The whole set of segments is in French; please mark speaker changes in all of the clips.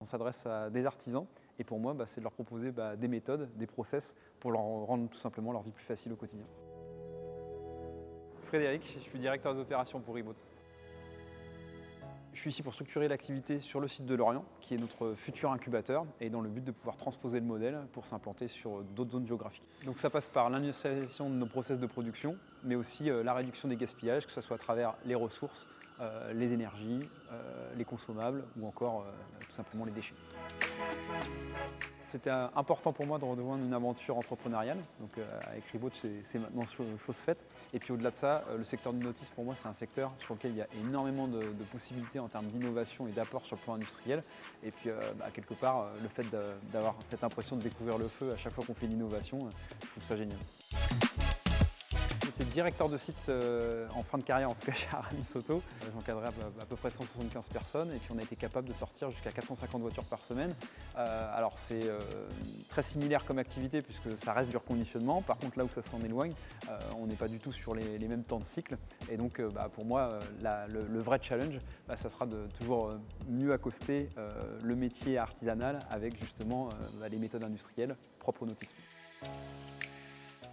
Speaker 1: On s'adresse à des artisans et pour moi, c'est de leur proposer des méthodes, des process pour leur rendre tout simplement leur vie plus facile au quotidien. Frédéric, je suis directeur des opérations pour Reboot. Je suis ici pour structurer l'activité sur le site de Lorient, qui est notre futur incubateur, et dans le but de pouvoir transposer le modèle pour s'implanter sur d'autres zones géographiques. Donc ça passe par l'industrialisation de nos process de production, mais aussi la réduction des gaspillages, que ce soit à travers les ressources, les énergies, les consommables ou encore tout simplement les déchets. C'était important pour moi de rejoindre une aventure entrepreneuriale. Donc avec Reboot, c'est maintenant chose faite. Et puis au-delà de ça, le secteur du nautisme, pour moi, c'est un secteur sur lequel il y a énormément de possibilités en termes d'innovation et d'apport sur le plan industriel. Et puis quelque part, le fait d'avoir cette impression de découvrir le feu à chaque fois qu'on fait une innovation, je trouve ça génial. J'étais directeur de site en fin de carrière, en tout cas chez Aramis Auto. J'encadrais à peu près 175 personnes et puis on a été capable de sortir jusqu'à 450 voitures par semaine. Alors c'est très similaire comme activité puisque ça reste du reconditionnement. Par contre là où ça s'en éloigne, on n'est pas du tout sur les mêmes temps de cycle. Et donc pour moi, le vrai challenge, ça sera de toujours mieux accoster le métier artisanal avec justement les méthodes industrielles propres au nautisme.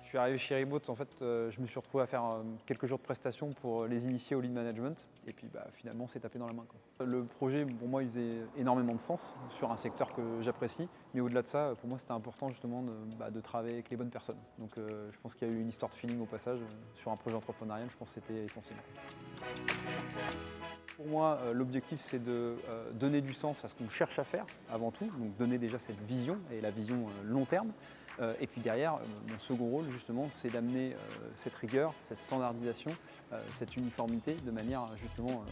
Speaker 1: Je suis arrivé chez Reboot, en fait, je me suis retrouvé à faire quelques jours de prestations pour les initier au lead management et puis finalement c'est tapé dans la main, quoi. Le projet, pour moi, il faisait énormément de sens sur un secteur que j'apprécie, mais au-delà de ça, pour moi c'était important justement de travailler avec les bonnes personnes. Donc je pense qu'il y a eu une histoire de feeling au passage sur un projet entrepreneurial, je pense que c'était essentiel. Pour moi, l'objectif, c'est de donner du sens à ce qu'on cherche à faire avant tout, donc donner déjà cette vision et la vision long terme. Et puis derrière, mon second rôle, justement, c'est d'amener cette rigueur, cette standardisation, cette uniformité de manière à justement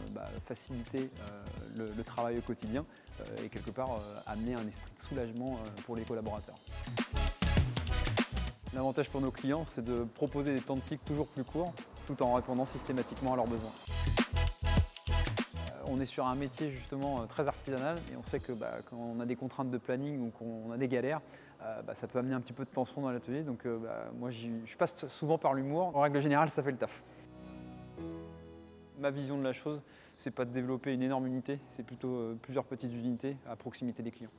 Speaker 1: faciliter le travail au quotidien et quelque part amener un esprit de soulagement pour les collaborateurs. L'avantage pour nos clients, c'est de proposer des temps de cycle toujours plus courts, tout en répondant systématiquement à leurs besoins. On est sur un métier justement très artisanal et on sait que quand on a des contraintes de planning ou qu'on a des galères, ça peut amener un petit peu de tension dans l'atelier. Donc moi je passe souvent par l'humour. En règle générale, ça fait le taf. Ma vision de la chose, c'est pas de développer une énorme unité, c'est plutôt plusieurs petites unités à proximité des clients.